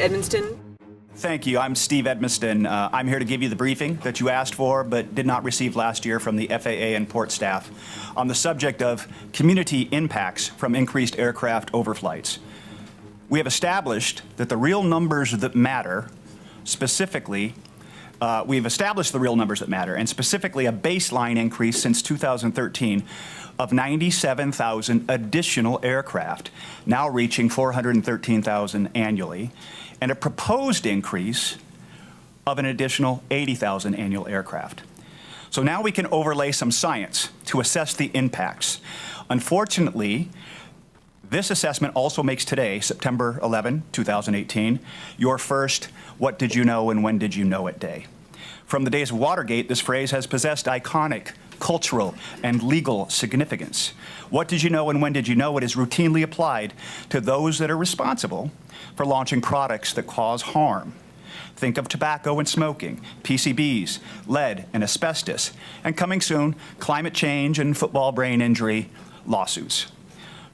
Edmiston. Thank you. I'm Steve Edmiston. I'm here to give you the briefing that you asked for but did not receive last year from the FAA and port staff on the subject of community impacts from increased aircraft overflights. We have established that the real numbers that matter, specifically, we've established the real numbers that matter, and specifically a baseline increase since 2013 of 97,000 additional aircraft, now reaching 413,000 annually, and a proposed increase of an additional 80,000 annual aircraft. So now we can overlay some science to assess the impacts. Unfortunately, this assessment also makes today, September 11, 2018, your first "what did you know and when did you know it" day. From the days of Watergate, this phrase has possessed iconic, cultural, and legal significance. What did you know and when did you know it is routinely applied to those that are responsible for launching products that cause harm. Think of tobacco and smoking, PCBs, lead and asbestos, and coming soon, climate change and football brain injury lawsuits.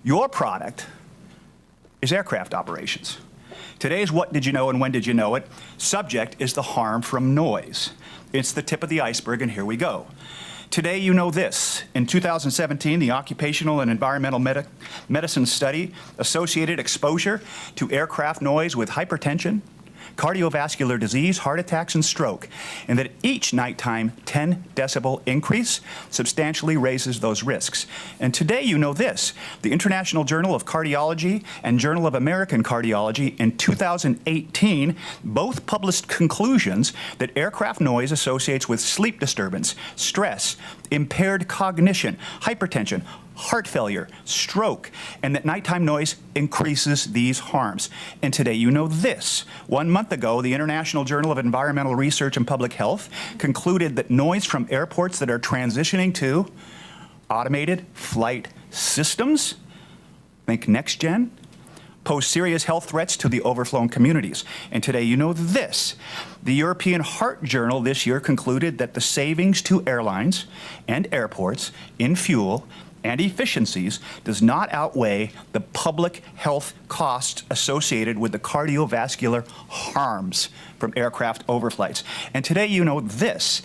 Your product is aircraft operations. Today's "what did you know and when did you know it" subject is the harm from noise. It's the tip of the iceberg, and here we go. Today you know this. In 2017, the Occupational and Environmental Medicine study associated exposure to aircraft noise with hypertension, cardiovascular disease, heart attacks, and stroke, and that each nighttime 10 decibel increase substantially raises those risks. And today you know this. The International Journal of Cardiology and Journal of American Cardiology in 2018 both published conclusions that aircraft noise associates with sleep disturbance, stress, impaired cognition, hypertension, heart failure, stroke, and that nighttime noise increases these harms. And today you know this. 1 month ago, the International Journal of Environmental Research and Public Health concluded that noise from airports that are transitioning to automated flight systems, think next gen, pose serious health threats to the overflown communities. And today you know this. The European Heart Journal this year concluded that the savings to airlines and airports in fuel and efficiencies does not outweigh the public health costs associated with the cardiovascular harms from aircraft overflights. And today you know this.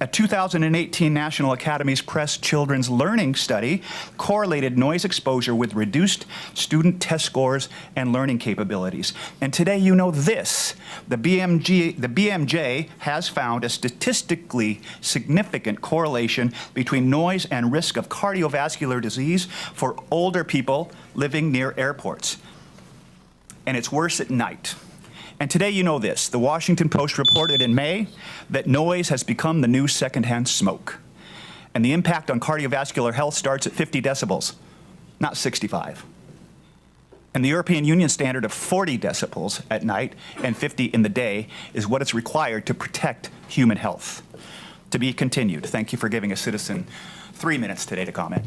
A 2018 National Academies Press Children's Learning Study correlated noise exposure with reduced student test scores and learning capabilities. And today you know this. The BMJ has found a statistically significant correlation between noise and risk of cardiovascular disease for older people living near airports. And it's worse at night. And today you know this. The Washington Post reported in May that noise has become the new secondhand smoke. And the impact on cardiovascular health starts at 50 decibels, not 65. And the European Union standard of 40 decibels at night and 50 in the day is what is required to protect human health. To be continued. Thank you for giving a citizen 3 minutes today to comment.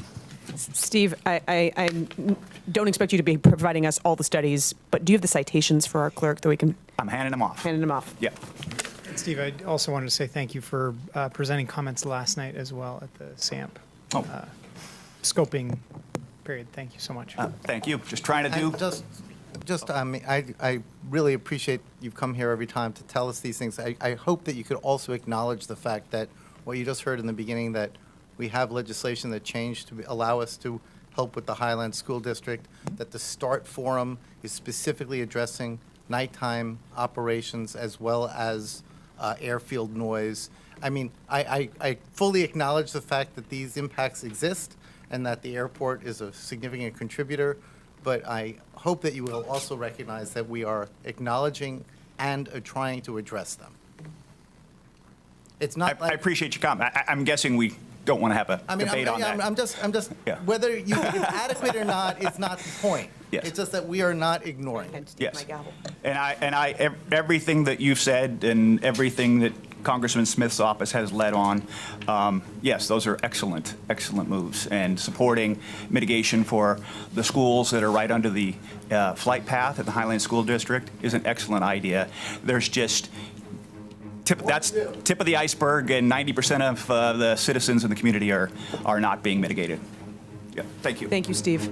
Steve, I don't expect you to be providing us all the studies, but do you have the citations for our clerk that we can? I'm handing them off. Handing them off. Yeah. Steve, I also wanted to say thank you for presenting comments last night as well at the SAMP scoping period. Thank you so much. Thank you. Just trying to do. I really appreciate you've come here every time to tell us these things. I hope that you could also acknowledge the fact that what you just heard in the beginning, that we have legislation that changed to allow us to help with the Highlands School District, that the START Forum is specifically addressing nighttime operations as well as airfield noise. I mean, I fully acknowledge the fact that these impacts exist and that the airport is a significant contributor, but I hope that you will also recognize that we are acknowledging and trying to address them. It's not. I appreciate your comment. I'm guessing we don't want to have a debate on that. I'm just yeah. Whether you it's adequate or not is not the point. Yes. It's just that we are not ignoring it. Yes. And everything that you've said and everything that Congressman Smith's office has led on, yes, those are excellent, excellent moves. And supporting mitigation for the schools that are right under the flight path at the Highlands School District is an excellent idea. There's just that's tip of the iceberg, and 90% of the citizens in the community are not being mitigated. Yeah, thank you. Thank you, Steve.